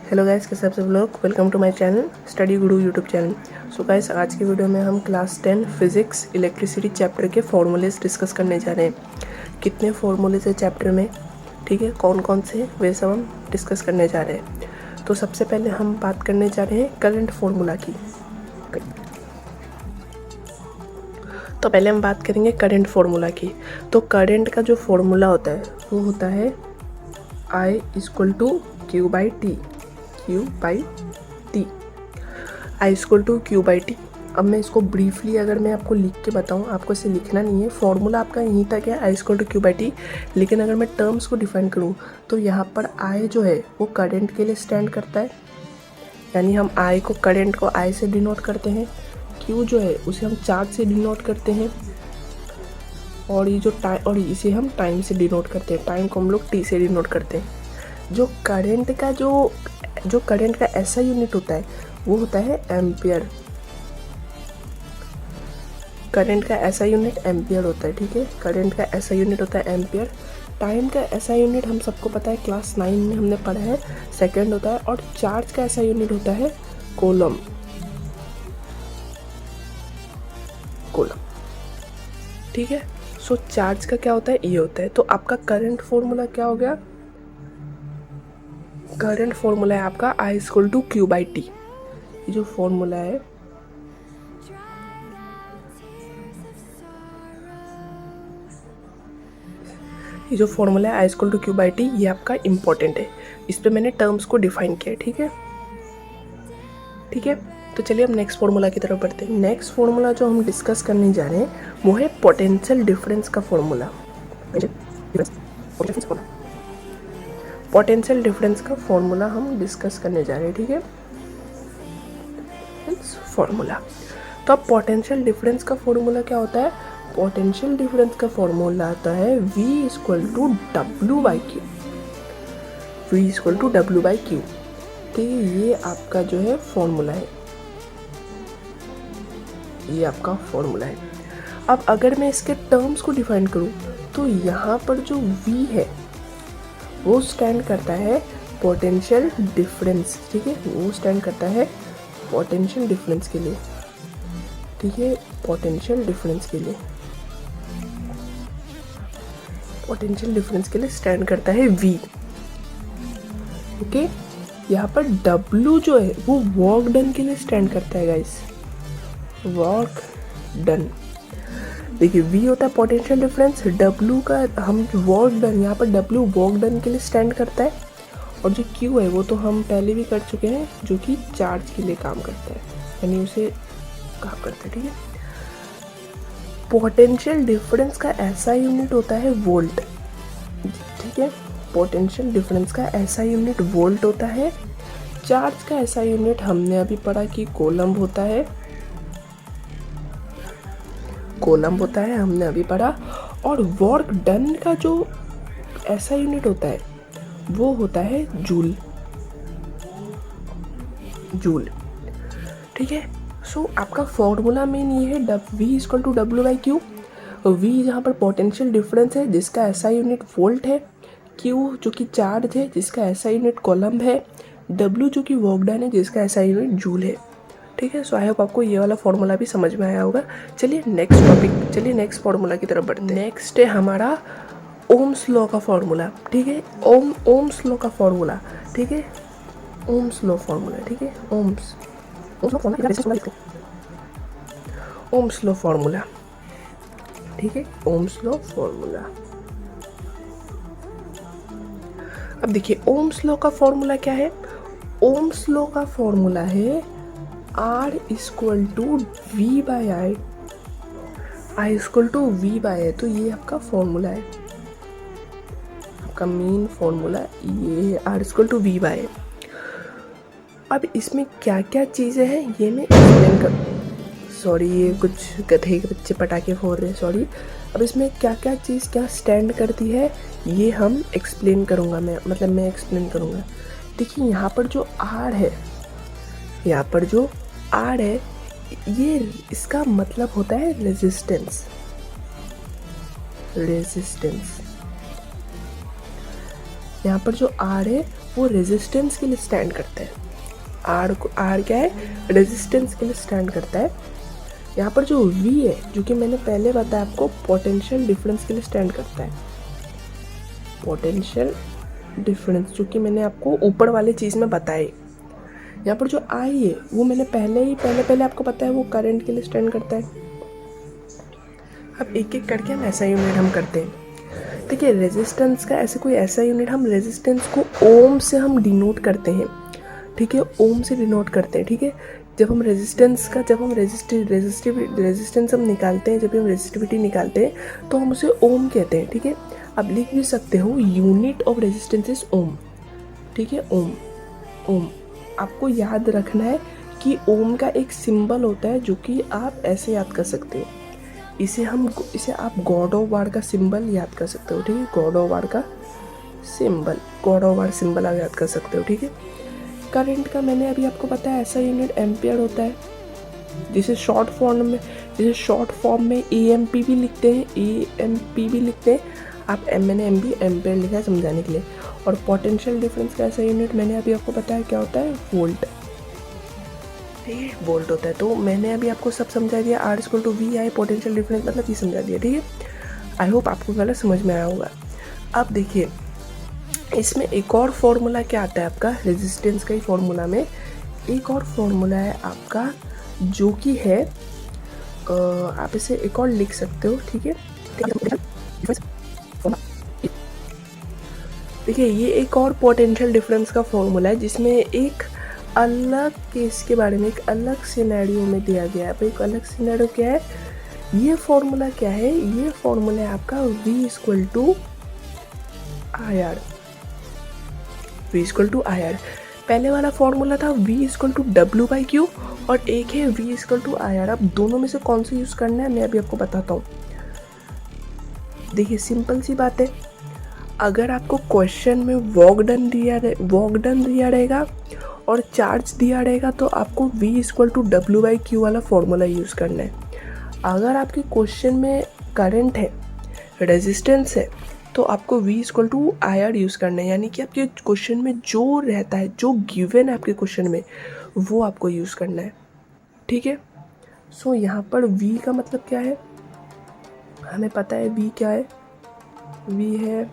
Hello guys, कैसे आप सब लोग। Welcome to my channel study guru YouTube channel. So guys, आज की वीडियो में हम क्लास 10 फिजिक्स इलेक्ट्रिसिटी चैप्टर के फॉर्मूलेस डिस्कस करने जा रहे हैं। कितने फॉर्मूलेस है चैप्टर में, ठीक है, कौन कौन से, वे सब हम डिस्कस करने जा रहे हैं। तो सबसे पहले हम बात करने जा रहे हैं करंट फार्मूला की। तो पहले हम बात करेंगे करंट फार्मूला की। तो करंट का जो फार्मूला होता है वो होता है I equal to Q by T. I equal to Q by T. अब मैं इसको ब्रीफली अगर मैं आपको लिख के बताऊँ, आपको इसे लिखना नहीं है, फॉर्मूला आपका यहीं तक है, I equal to Q by T. लेकिन अगर मैं टर्म्स को डिफाइन करूँ तो यहाँ पर I जो है वो करंट के लिए स्टैंड करता है, यानी हम I को, करंट को I से डिनोट करते हैं। Q जो है उसे हम चार्ज से डिनोट करते हैं, और ये जो टाइम, और इसे हम टाइम से डिनोट करते हैं। टाइम को हम लोग T से डिनोट करते हैं। जो करंट का ऐसा यूनिट होता है वो होता है एम्पियर। करंट का ऐसा यूनिट एम्पियर होता है, ठीक है। करंट का ऐसा यूनिट होता है एम्पियर। टाइम का ऐसा यूनिट हम सबको पता है, क्लास 9 में हमने पढ़ा है, सेकंड होता है। और चार्ज का ऐसा यूनिट होता है कूलम। ठीक है। सो चार्ज का क्या होता है, ये होता है। तो आपका करंट फॉर्मूला क्या हो गया, करंट फॉर्मूला है आपका I equal to Q by T. ये जो फॉर्मूला है, ये जो फॉर्मूला है I equal to Q by T, ये आपका इम्पोर्टेंट है। इस पे मैंने टर्म्स को डिफाइन किया है, ठीक है, ठीक है। तो चलिए हम नेक्स्ट फॉर्मूला की तरफ बढ़ते हैं। नेक्स्ट फॉर्मूला जो हम डिस्कस करने जा रहे हैं वो है पोटेंशियल डिफरेंस का फॉर्मूला। पोटेंशियल डिफरेंस का फॉर्मूला हम डिस्कस करने जा रहे हैं, ठीक है, फॉर्मूला। तो अब पोटेंशियल डिफरेंस का फॉर्मूला क्या होता है, पोटेंशियल डिफरेंस का फॉर्मूला आता है V equal to W by Q. V equal to W by Q, ठीक है। ये आपका जो है फॉर्मूला है, ये आपका फॉर्मूला है। अब अगर मैं इसके टर्म्स को डिफाइन करूं तो यहाँ पर जो V है वो स्टैंड करता है पोटेंशियल डिफरेंस, ठीक है, वो स्टैंड करता है पोटेंशियल डिफरेंस के लिए, ठीक है, पोटेंशियल डिफरेंस के लिए, पोटेंशियल डिफरेंस के लिए स्टैंड करता है V, ओके। यहाँ पर W जो है वो वर्क डन के लिए स्टैंड करता है गाइस, वर्क डन। देखिए V होता है पोटेंशियल डिफरेंस, W का हम वर्क डन, यहाँ पर W वर्क डन के लिए स्टैंड करता है, और जो Q है वो तो हम पहले भी कर चुके हैं, जो कि चार्ज के लिए काम करता है, यानी उसे काम करता है, ठीक है। पोटेंशियल डिफरेंस का ऐसा यूनिट होता है वोल्ट, ठीक है। पोटेंशियल डिफरेंस का ऐसा यूनिट वोल्ट होता है। चार्ज का ऐसा यूनिट हमने अभी पढ़ा कि कोलम्ब होता है, कोलम्ब होता है, हमने अभी पढ़ा। और वर्क डन का जो ऐसा यूनिट होता है वो होता है जूल, जूल, ठीक है। सो आपका फॉर्मूला मेन ये है V equal to W by Q. V जहाँ पर पोटेंशियल डिफरेंस है जिसका ऐसा यूनिट वोल्ट है, Q जो कि चार्ज है जिसका ऐसा यूनिट कोलम्ब है, W जो कि वर्क डन है जिसका ऐसा यूनिट जूल है, ठीक है। सो आई होप आपको ये वाला फॉर्मूला भी समझ में आया होगा। चलिए नेक्स्ट टॉपिक, चलिए नेक्स्ट फॉर्मूला की तरफ बढ़ते हैं। नेक्स्ट है हमारा ओम्स लॉ का फॉर्मूला, ठीक है। ओम्स लॉ का फॉर्मूला, ठीक है, ओम्स लॉ फॉर्मूला, ठीक है, ओम्स लॉ फॉर्मूला, ठीक है, ओम्स लॉ फॉर्मूला। अब देखिए ओम्स लॉ का फॉर्मूला क्या है, ओम्स लॉ का फॉर्मूला है R equal to V by I, I equal to V by I. तो ये आपका फॉर्मूला है, आपका मेन फॉर्मूला ये है R equal to V by I. अब इसमें क्या क्या चीज़ें हैं ये मैं एक्सप्लेन कर, सॉरी ये कुछ गधे के बच्चे पटाखे फोड़ रहे हैं, सॉरी। अब इसमें क्या क्या चीज़ क्या स्टैंड करती है ये हम एक्सप्लेन करूँगा, मैं एक्सप्लेन करूँगा। देखिए यहाँ पर जो R है, यहाँ पर जो R है, ये इसका मतलब होता है रेजिस्टेंस, यहाँ पर जो आर है वो रेजिस्टेंस के लिए स्टैंड करता है। आर क्या है, रेजिस्टेंस के लिए स्टैंड करता है। यहाँ पर जो वी है, जो कि मैंने पहले बताया आपको, पोटेंशियल डिफरेंस के लिए स्टैंड करता है। पोटेंशियल डिफरेंस जो कि मैंने आपको ऊपर वाले चीज़ में बताई। यहाँ पर जो आई है वो मैंने पहले आपको बताया, वो करंट के लिए स्टैंड करता है। अब एक एक करके हम ऐसा यूनिट हम करते हैं। देखिए रेजिस्टेंस का ऐसे कोई ऐसा यूनिट, हम रेजिस्टेंस को ओम से हम डिनोट करते हैं, ठीक है, ओम से डिनोट करते हैं, ठीक है। जब हम रेजिस्टेंस हम निकालते हैं, जब भी हम रेजिस्टिविटी निकालते हैं तो हम उसे ओम कहते हैं, ठीक है। अब लिख भी सकते हो यूनिट ऑफ रेजिस्टेंस इज ओम, ठीक है, ओम। आपको याद रखना है कि ओम का एक सिंबल होता है जो कि आप ऐसे याद कर सकते हो, इसे आप गॉड ऑफ वार का सिंबल याद कर सकते हो, ठीक है, गॉड ऑफ वार सिंबल आप याद कर सकते हो, ठीक है। करंट का मैंने अभी आपको बताया ऐसा यूनिट एम्पियर होता है, जिसे शॉर्ट फॉर्म में एएमपी भी लिखते हैं, मैंने एम्पियर लिखा है समझाने के लिए। और पोटेंशियल डिफरेंस का ऐसा यूनिट मैंने अभी आपको बताया क्या होता है, वोल्ट, ठीक है, वोल्ट होता है। तो मैंने अभी आपको सब समझा दिया, R = VI, पोटेंशियल डिफरेंस मतलब ये समझा दिया, ठीक है। आई होप आपको गलत समझ में आया होगा। अब देखिए इसमें एक और फॉर्मूला क्या आता है आपका, रेजिस्टेंस का ही फॉर्मूला में एक और फॉर्मूला है आपका, जो कि है आप इसे एक और लिख सकते हो, ठीक है। देखिए ये एक और पोटेंशियल डिफरेंस का फॉर्मूला है, जिसमें एक अलग केस के बारे में, एक अलग सिनेरियो में दिया गया है। अब एक अलग सिनेरियो क्या है, ये फॉर्मूला क्या है, ये फॉर्मूला है आपका V = IR। पहले वाला फॉर्मूला था V = W/Q और एक है V = IR। अब दोनों में से कौन सा यूज़ करना है मैं अभी आपको बताता हूँ। देखिए सिंपल सी बात है, अगर आपको क्वेश्चन में वर्क डन दिया रहेगा और चार्ज दिया रहेगा तो आपको V = W/Q वाला फॉर्मूला यूज़ करना है। अगर आपके क्वेश्चन में करंट है, रेजिस्टेंस है, तो आपको V = IR यूज़ करना है। यानी कि आपके क्वेश्चन में जो रहता है, जो गिवन है आपके क्वेश्चन में, वो आपको यूज़ करना है, ठीक है। सो यहाँ पर V का मतलब क्या है, हमें पता है V क्या है, V है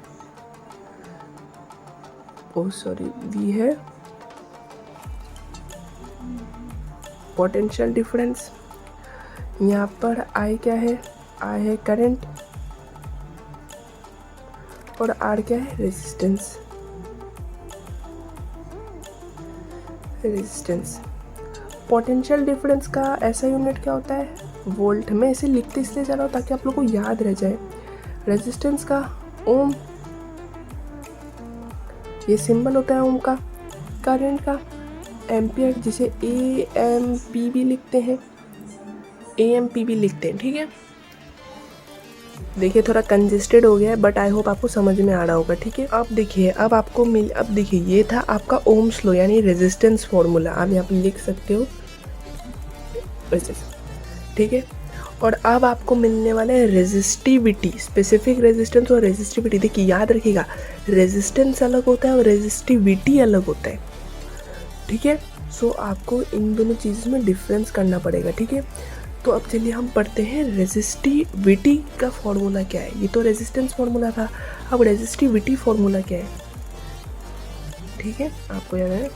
पोटेंशियल डिफरेंस। यहाँ पर I क्या है, I है करंट, और R क्या है, रेजिस्टेंस। पोटेंशियल डिफरेंस का ऐसा यूनिट क्या होता है, वोल्ट। मैं इसे लिखते इसलिए जा रहा हूँ ताकि आप लोगों को याद रह जाए। रेजिस्टेंस का ओम, ये सिंबल होता है ओम का। करंट का एम्पियर, जिसे AMP भी लिखते हैं, ठीक है। देखिए थोड़ा कंजेस्टेड हो गया है, बट आई होप आपको समझ में आ रहा होगा, ठीक है। अब देखिए ये था आपका ओम्स लॉ यानी रेजिस्टेंस फॉर्मूला, आप यहाँ पे लिख सकते हो, ठीक है। और अब आपको मिलने वाला है रेजिस्टिविटी, स्पेसिफिक रेजिस्टेंस और रेजिस्टिविटी। देखिए याद रखिएगा, रेजिस्टेंस अलग होता है और रेजिस्टिविटी अलग होता है, ठीक है। सो आपको इन दोनों चीज़ों में डिफरेंस करना पड़ेगा, ठीक है। तो अब चलिए हम पढ़ते हैं रेजिस्टिविटी का फॉर्मूला क्या है। ये तो रेजिस्टेंस फॉर्मूला था, अब रेजिस्टिविटी फॉर्मूला क्या है, ठीक है, आपको याद है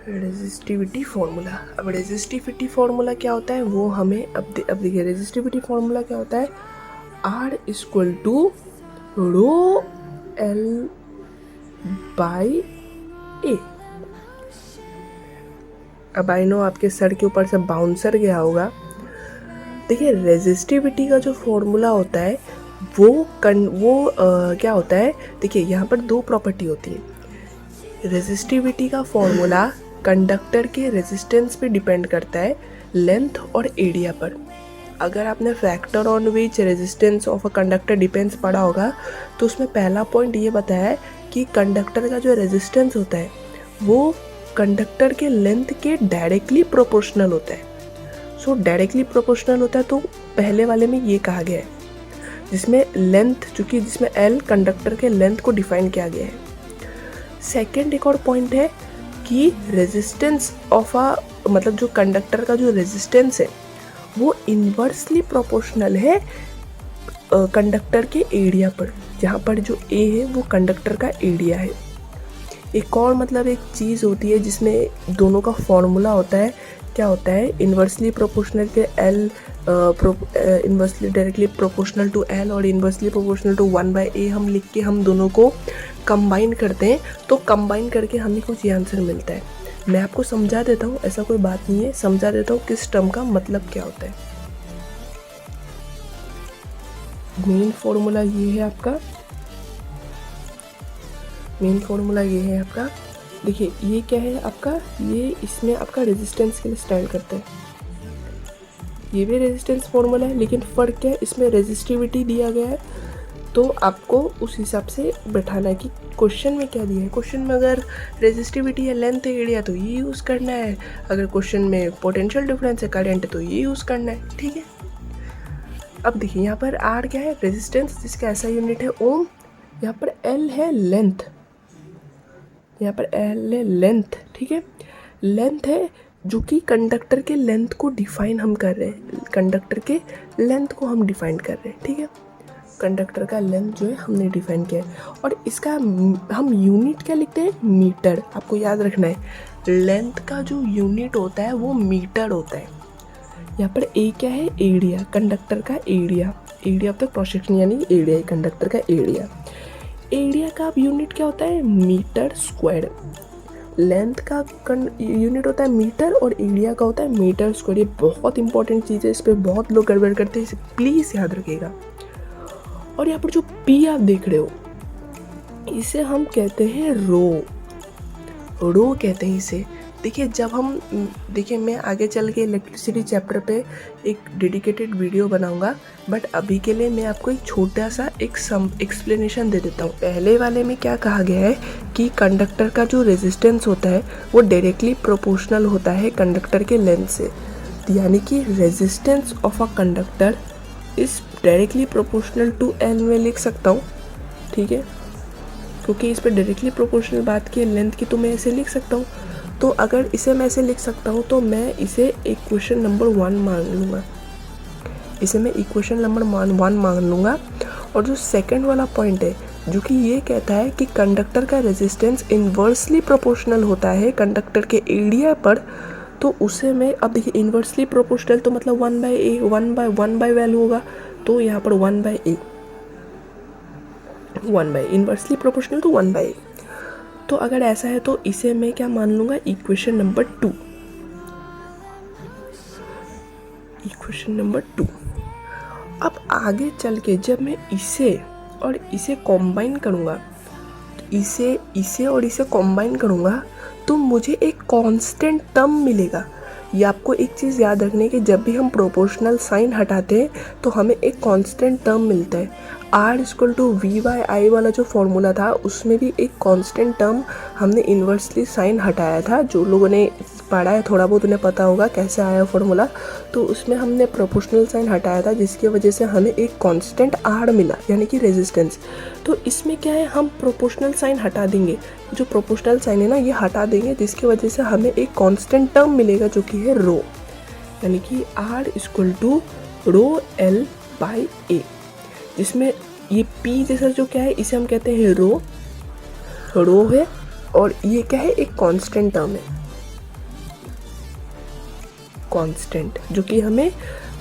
रेजिस्टिविटी फॉर्मूला। अब रेजिस्टिविटी फॉर्मूला क्या होता है वो हमें अब देखिए, रेजिस्टिविटी फॉर्मूला क्या होता है, R = ρL/A। अब आई नो आपके सर के ऊपर से बाउंसर गया होगा। देखिए रेजिस्टिविटी का जो फॉर्मूला होता है वो क्या होता है, देखिए यहाँ पर दो प्रॉपर्टी होती है। रेजिस्टिविटी का फॉर्मूला कंडक्टर के रेजिस्टेंस पे डिपेंड करता है, लेंथ और एरिया पर। अगर आपने factor on which resistance of a conductor depends पढ़ा होगा तो उसमें पहला पॉइंट ये बताया है कि कंडक्टर का जो रेजिस्टेंस होता है वो कंडक्टर के लेंथ के डायरेक्टली प्रोपोर्शनल होता है। सो डायरेक्टली प्रोपोर्शनल होता है, तो पहले वाले में ये कहा गया है। जिसमें लेंथ, चूँकि जिसमें एल कंडक्टर के लेंथ को डिफाइन किया गया है। सेकेंड एक और पॉइंट है कि रेजिस्टेंस ऑफ मतलब जो कंडक्टर का जो रेजिस्टेंस है वो इन्वर्सली प्रोपोर्शनल है कंडक्टर के एरिया पर, जहाँ पर जो ए है वो कंडक्टर का एरिया है। एक और मतलब एक चीज़ होती है जिसमें दोनों का फॉर्मूला होता है, क्या होता है, इन्वर्सली प्रोपोर्शनल के L inversely directly proportional to L और इन्वर्सली प्रोपोर्शनल टू 1/a हम लिख के हम दोनों को कंबाइन करते हैं, तो कंबाइन करके हमें कुछ ये आंसर मिलता है। मैं आपको समझा देता हूँ, ऐसा कोई बात नहीं है, समझा देता हूँ किस टर्म का मतलब क्या होता है। मेन फॉर्मूला ये है आपका, मेन फॉर्मूला ये है आपका, देखिए ये क्या है आपका, ये इसमें आपका रेजिस्टेंस के लिए स्टैंड करता है। ये भी रेजिस्टेंस फॉर्मूला है, लेकिन फ़र्क क्या है, इसमें रेजिस्टिविटी दिया गया है, तो आपको उस हिसाब से बैठाना है कि क्वेश्चन में क्या दिया है। क्वेश्चन में अगर रेजिस्टिविटी है, लेंथ है, एरिया, तो ये यूज़ करना है। अगर क्वेश्चन में पोटेंशियल डिफरेंस है, करंट, तो ये यूज़ करना है, ठीक है। अब देखिए यहाँ पर आर क्या है, रेजिस्टेंस, जिसका ऐसा यूनिट है ओम। यहाँ पर एल है लेंथ, यहाँ पर एल है लेंथ, ठीक है। लेंथ है जो कि कंडक्टर के लेंथ को डिफाइन हम कर रहे हैं, कंडक्टर के लेंथ को हम डिफाइन कर रहे हैं, ठीक है। कंडक्टर का लेंथ जो है हमने डिफाइन किया है, और इसका हम यूनिट क्या लिखते हैं, मीटर। आपको याद रखना है, लेंथ का जो यूनिट होता है वो मीटर होता है। यहाँ पर ए क्या है, एरिया, कंडक्टर का area, area of the cross section यानी एरिया, कंडक्टर का एरिया। एरिया का अब यूनिट क्या होता है, मीटर स्क्वायर। लेंथ का यूनिट होता है मीटर और एरिया का होता है मीटर स्क्वायर। ये बहुत इंपॉर्टेंट चीज़ है, इस पर बहुत लोग गड़बड़ करते हैं, इसे प्लीज़ याद रखिएगा। और यहाँ पर जो पी आप देख रहे हो, इसे हम कहते हैं रो, रो कहते हैं इसे। देखिए जब हम, देखिए मैं आगे चल के इलेक्ट्रिसिटी चैप्टर पे एक डेडिकेटेड वीडियो बनाऊंगा, बट अभी के लिए मैं आपको एक छोटा सा एक एक्सप्लेनेशन दे देता हूँ। पहले वाले में क्या कहा गया है कि कंडक्टर का जो रेजिस्टेंस होता है वो डायरेक्टली प्रोपोर्शनल होता है कंडक्टर के लेंथ से, यानी कि resistance of a conductor is directly proportional to L में लिख सकता हूँ, ठीक है, क्योंकि इस पर डायरेक्टली प्रोपोर्शनल बात की लेंथ की, तो मैं ऐसे लिख सकता हूँ। तो अगर इसे मैं ऐसे लिख सकता हूँ तो मैं इसे इक्वेशन नंबर 1 मान लूँगा, इसे मैं इक्वेशन नंबर 1 मान लूँगा। और जो सेकंड वाला पॉइंट है जो कि ये कहता है कि कंडक्टर का रेजिस्टेंस इन्वर्सली प्रोपोर्शनल होता है कंडक्टर के एरिया पर, तो उसे मैं, अब देखिए इन्वर्सली प्रोपोर्शनल तो मतलब 1/a, 1/1 बाई वैल्यू होगा, तो यहाँ पर 1/a, 1/a, inversely proportional to 1/a। तो अगर ऐसा है तो इसे मैं क्या मान लूँगा, इक्वेशन नंबर 2, इक्वेशन नंबर 2। अब आगे चल के जब मैं इसे और इसे कॉम्बाइन करूँगा, तो इसे और इसे कॉम्बाइन करूँगा तो मुझे एक कांस्टेंट टर्म मिलेगा। ये आपको एक चीज़ याद रखनी है कि जब भी हम प्रोपोर्शनल साइन हटाते हैं तो हमें एक कांस्टेंट टर्म मिलता है। R=V/I वाला जो फॉर्मूला था उसमें भी एक कांस्टेंट टर्म हमने इन्वर्सली साइन हटाया था। जो लोगों ने पढ़ा है थोड़ा बहुत उन्हें पता होगा कैसे आया फॉर्मूला, तो उसमें हमने प्रोपोर्शनल साइन हटाया था जिसकी वजह से हमें एक कांस्टेंट R मिला, यानी कि रेजिस्टेंस। तो इसमें क्या है, हम प्रोपोर्शनल साइन हटा देंगे, जो प्रोपोर्शनल साइन है ना ये हटा देंगे, जिसकी वजह से हमें एक कांस्टेंट टर्म मिलेगा जो कि है रो, यानी कि R=ρL/A, जिसमें ये P जैसा जो क्या है इसे हम कहते हैं रो है, और ये क्या है, एक कांस्टेंट टर्म है, कांस्टेंट, जो कि हमें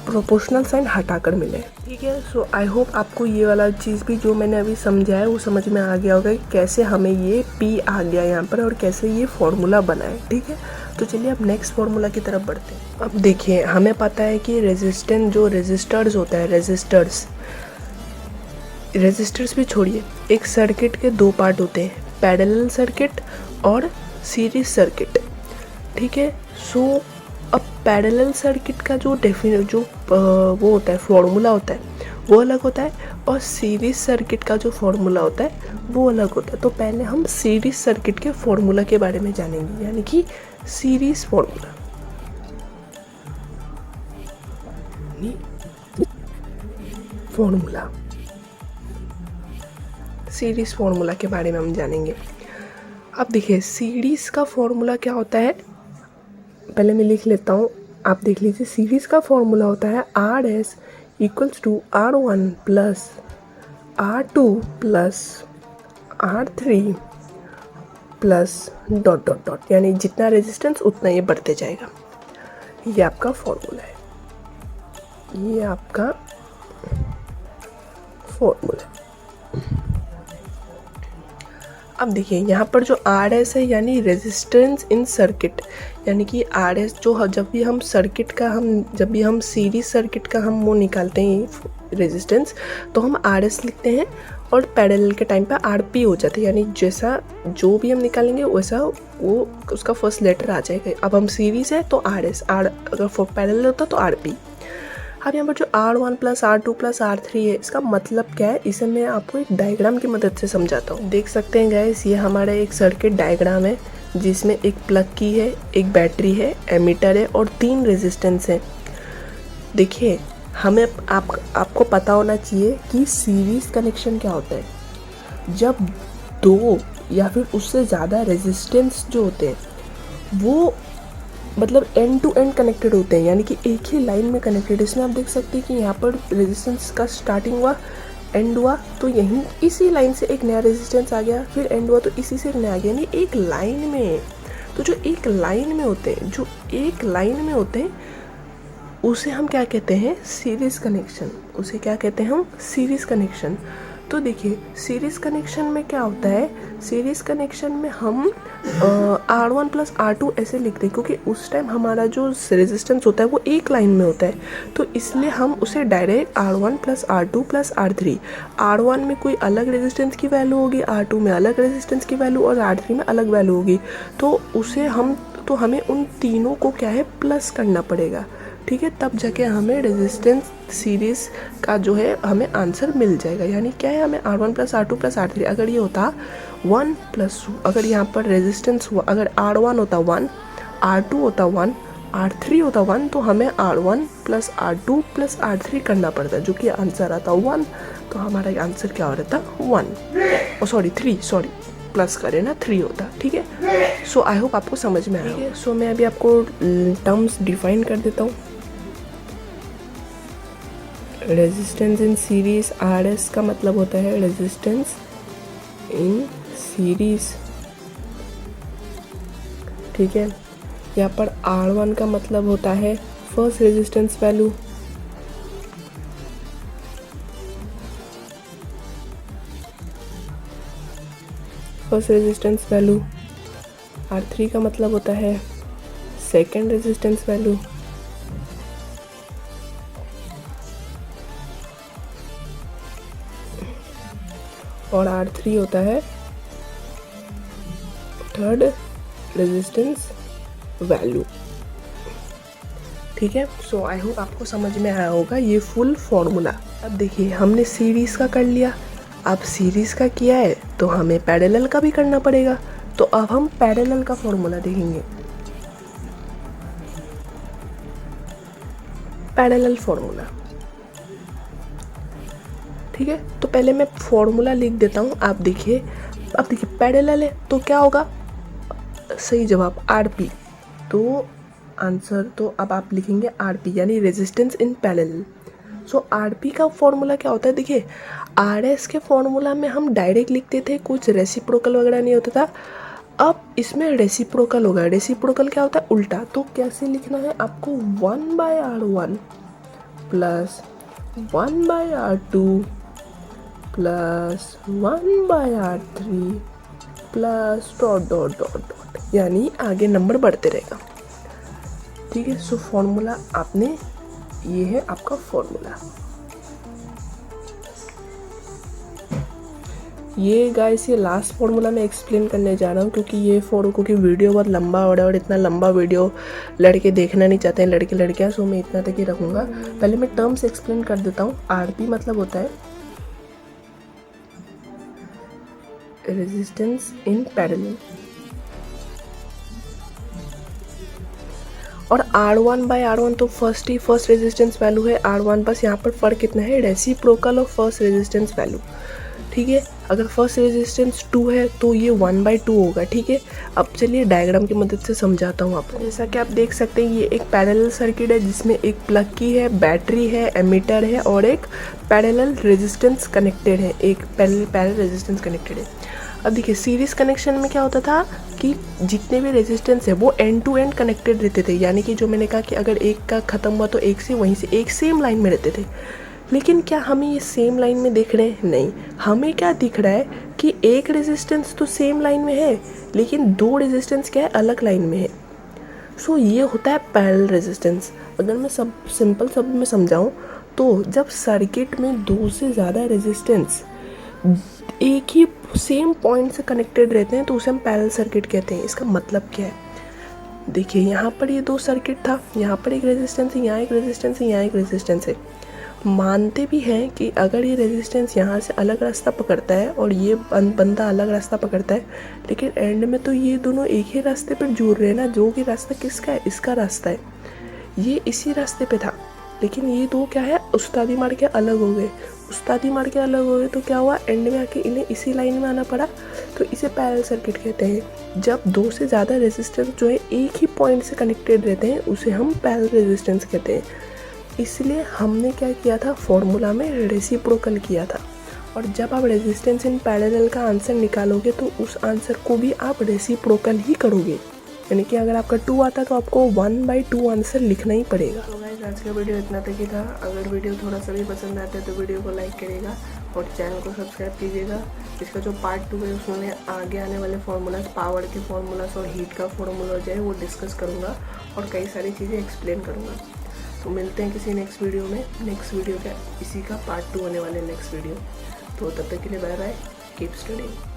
प्रोपोर्शनल साइन हटाकर मिले, ठीक है। सो आई होप आपको ये वाला चीज़ भी जो मैंने अभी समझाया वो समझ में आ गया होगा कि कैसे हमें ये P आ गया यहाँ पर और कैसे ये फॉर्मूला बना है, ठीक है। तो चलिए अब नेक्स्ट फॉर्मूला की तरफ बढ़ते हैं। अब देखिए हमें पता है कि रेजिस्टेंस जो रेजिस्टर्स होता है, रेजिस्टर्स भी छोड़िए, एक सर्किट के 2 पार्ट होते हैं, पैरेलल सर्किट और सीरीज सर्किट, ठीक है। सो अब पैरेलल सर्किट का जो वो होता है फॉर्मूला होता है वो अलग होता है, और सीरीज सर्किट का जो फॉर्मूला होता है वो अलग होता है। तो पहले हम सीरीज सर्किट के फॉर्मूला के बारे में जानेंगे, यानी कि सीरीज फॉर्मूला। सीरीज़ फार्मूला के बारे में हम जानेंगे। अब देखिए सीरीज़ का फार्मूला क्या होता है, पहले मैं लिख लेता हूँ, आप देख लीजिए। सीरीज़ का फार्मूला होता है R S equals to R1 plus R2 plus R3 plus dot dot dot, यानी जितना रेजिस्टेंस उतना ये बढ़ते जाएगा। ये आपका फॉर्मूला है, ये आपका फॉर्मूला। अब देखिए यहाँ पर जो आर एस है यानी रेजिस्टेंस इन सर्किट, यानी कि आर एस जो जब भी हम सीरीज सर्किट का हम वो निकालते हैं रेजिस्टेंस, तो हम आर एस लिखते हैं और पैरेलल के टाइम पे आर पी हो जाता है, यानी जैसा जो भी हम निकालेंगे वैसा वो उसका फर्स्ट लेटर आ जाएगा। अब हम सीरीज है तो आर एस, अगर पैरेलल होता तो आर पी। अब यहाँ पर जो R1 plus R2 plus R3 है, इसका मतलब क्या है, इसे मैं आपको एक डायग्राम की मदद से समझाता हूँ। देख सकते हैं गाइस, ये हमारा एक सर्किट डायग्राम है जिसमें एक प्लग की है, एक बैटरी है, एमीटर है और 3 रेजिस्टेंस है। देखिए हमें आपको पता होना चाहिए कि सीरीज़ कनेक्शन क्या होता है। जब 2 या फिर उससे ज़्यादा रेजिस्टेंस जो होते हैं वो मतलब एंड टू एंड कनेक्टेड होते हैं, यानी कि एक ही लाइन में कनेक्टेड। इसमें आप देख सकते हैं कि यहाँ पर रेजिस्टेंस का स्टार्टिंग हुआ, एंड हुआ, तो यहीं इसी लाइन से एक नया रेजिस्टेंस आ गया, फिर एंड हुआ तो इसी से एक नया आ गया, यानी एक लाइन में। तो जो एक लाइन में होते हैं उसे हम क्या कहते हैं, सीरीज़ कनेक्शन। उसे क्या कहते हैं हम, सीरीज़ कनेक्शन। तो देखिए सीरीज़ कनेक्शन में क्या होता है, सीरीज़ कनेक्शन में हम R1 प्लस R2 ऐसे लिखते हैं क्योंकि उस टाइम हमारा जो रेजिस्टेंस होता है वो एक लाइन में होता है, तो इसलिए हम उसे direct R1 plus R2 plus R3, R1 में कोई अलग रेजिस्टेंस की वैल्यू होगी, R2 में अलग रेजिस्टेंस की वैल्यू और R3 में अलग वैल्यू होगी, तो हमें उन तीनों को क्या है, प्लस करना पड़ेगा। ठीक है, तब जाके हमें रेजिस्टेंस सीरीज़ का जो है हमें आंसर मिल जाएगा। यानी क्या है, हमें R1 plus R2 plus R3, अगर ये होता 1 प्लस, अगर यहाँ पर रेजिस्टेंस हुआ, अगर R1 होता 1, R2 होता 1, R3 होता 1, तो हमें R1 plus R2 plus R3 करना पड़ता, जो कि आंसर आता 1। तो हमारा आंसर क्या हो रहा था, 3 प्लस करें ना 3 होता। ठीक है, सो आई होप आपको समझ में आया। ठीक है, सो मैं अभी आपको टर्म्स डिफाइन कर देता हूँ। Resistance in series, R S का मतलब होता है रेजिस्टेंस इन सीरीज। ठीक है, यहाँ पर R1 का मतलब होता है first resistance value, first resistance value. R3 का मतलब होता है सेकेंड रेजिस्टेंस वैल्यू, और R3 होता है थर्ड रेजिस्टेंस वैल्यू। ठीक है, सो आई होप आपको समझ में आया होगा ये फुल फॉर्मूला। अब देखिए हमने सीरीज़ का कर लिया, अब सीरीज़ का किया है तो हमें पैरेलल का भी करना पड़ेगा, तो अब हम पैरेलल का फॉर्मूला देखेंगे। पैरेलल फॉर्मूला, ठीक है, तो पहले मैं फॉर्मूला लिख देता हूँ। आप देखिए, अब देखिए पैरेलल है तो क्या होगा, सही जवाब RP, तो आंसर, तो अब आप लिखेंगे RP यानी resistance in parallel. So RP का फॉर्मूला क्या होता है, देखिए RS के फॉर्मूला में हम डायरेक्ट लिखते थे, कुछ रेसिप्रोकल वगैरह नहीं होता था। अब इसमें रेसिप्रोकल होगा। रेसिप्रोकल क्या होता है, उल्टा। तो कैसे लिखना है आपको, 1/R1 plus 1/R2 plus 1/R3 plus dot dot dot dot, यानी आगे नंबर बढ़ते रहेगा। ठीक है, सो फॉर्मूला आपने, ये है आपका फॉर्मूला। ये गाइस, ये लास्ट फॉर्मूला मैं एक्सप्लेन करने जा रहा हूँ क्योंकि वीडियो बहुत लंबा हो रहा है और इतना लंबा वीडियो लड़के देखना नहीं चाहते हैं, लड़के लड़कियाँ, सो मैं इतना तक ही रखूँगा। पहले मैं टर्म्स एक्सप्लेन कर देता हूँ। RP मतलब होता है रेजिस्टेंस इन पैरेलल, और R1/R1 तो फर्स्ट रेजिस्टेंस वैल्यू है R1, बस यहाँ पर फ़र्क कितना है, रेसिप्रोकल और फर्स्ट रेजिस्टेंस वैल्यू। ठीक है। अगर फर्स्ट रेजिस्टेंस 2 है तो ये 1/2 होगा, ठीक है। अब चलिए डायग्राम की मदद से समझाता हूँ आपको। जैसा कि आप देख सकते हैं ये एक पैरेलल सर्किट है जिसमें एक प्लग की है, बैटरी है, एमीटर है और एक पैरेलल रेजिस्टेंस कनेक्टेड है, एक पैरेलल रेजिस्टेंस कनेक्टेड है। अब देखिए सीरीज कनेक्शन में क्या होता था कि जितने भी रेजिस्टेंस है वो एंड टू एंड कनेक्टेड रहते थे, यानी कि जो मैंने कहा कि अगर एक का ख़त्म हुआ तो एक से वहीं से एक सेम लाइन में रहते थे। लेकिन क्या हमें ये सेम लाइन में दिख रहे हैं? नहीं, हमें क्या दिख रहा है कि एक रेजिस्टेंस तो सेम लाइन में है लेकिन दो रेजिस्टेंस क्या है, अलग लाइन में है। सो ये होता है पैरेलल रेजिस्टेंस। अगर मैं सब सिंपल शब्द में समझाऊँ तो जब सर्किट में दो से ज़्यादा रेजिस्टेंस एक ही सेम पॉइंट से कनेक्टेड रहते हैं तो उसे हम पैरेलल सर्किट कहते हैं। इसका मतलब क्या है? देखिए यहाँ पर ये दो सर्किट था, यहाँ पर एक रेजिस्टेंस है, यहाँ एक रेजिस्टेंस है, यहाँ एक रेजिस्टेंस है। मानते भी हैं कि अगर ये रेजिस्टेंस यहाँ से अलग रास्ता पकड़ता है और ये बंदा अलग रास्ता पकड़ता है, लेकिन एंड में तो ये दोनों एक ही रास्ते पर जुड़ रहे हैं ना। जो कि रास्ता किसका है? इसका रास्ता है। ये इसी रास्ते पे था लेकिन ये दो क्या है, उस्तादी मार के अलग हो गए। उस्तादी मार के अलग हो गए तो क्या हुआ, एंड में आके इन्हें इसी लाइन में आना पड़ा, तो इसे पैरेलल सर्किट कहते हैं। जब दो से ज़्यादा रेजिस्टेंस जो है एक ही पॉइंट से कनेक्टेड रहते हैं उसे हम पैरेलल रेजिस्टेंस कहते हैं। इसलिए हमने क्या किया था, फॉर्मूला में रेसिप्रोकल किया था। और जब आप रेजिस्टेंस इन पैरेलल का आंसर निकालोगे तो उस आंसर को भी आप रेसिप्रोकल ही करोगे, यानी कि अगर आपका 2 आता तो आपको 1/2 आंसर लिखना ही पड़ेगा। तो गाइस आज का वीडियो इतना तक ही था। अगर वीडियो थोड़ा सा भी पसंद आता है तो वीडियो को लाइक करिएगा और चैनल को सब्सक्राइब कीजिएगा। इसका जो पार्ट 2 है उसमें आगे आने वाले फार्मूलाज, पावर के फार्मूलाज और हीट का फार्मूला जो है वो डिस्कस करूँगा और कई सारी चीज़ें एक्सप्लेन करूँगा। तो मिलते हैं किसी नेक्स्ट वीडियो में। नेक्स्ट वीडियो का इसी का पार्ट 2 होने वाले नेक्स्ट वीडियो। तो तब तक के लिए बाय बाय, कीप स्टडिंग।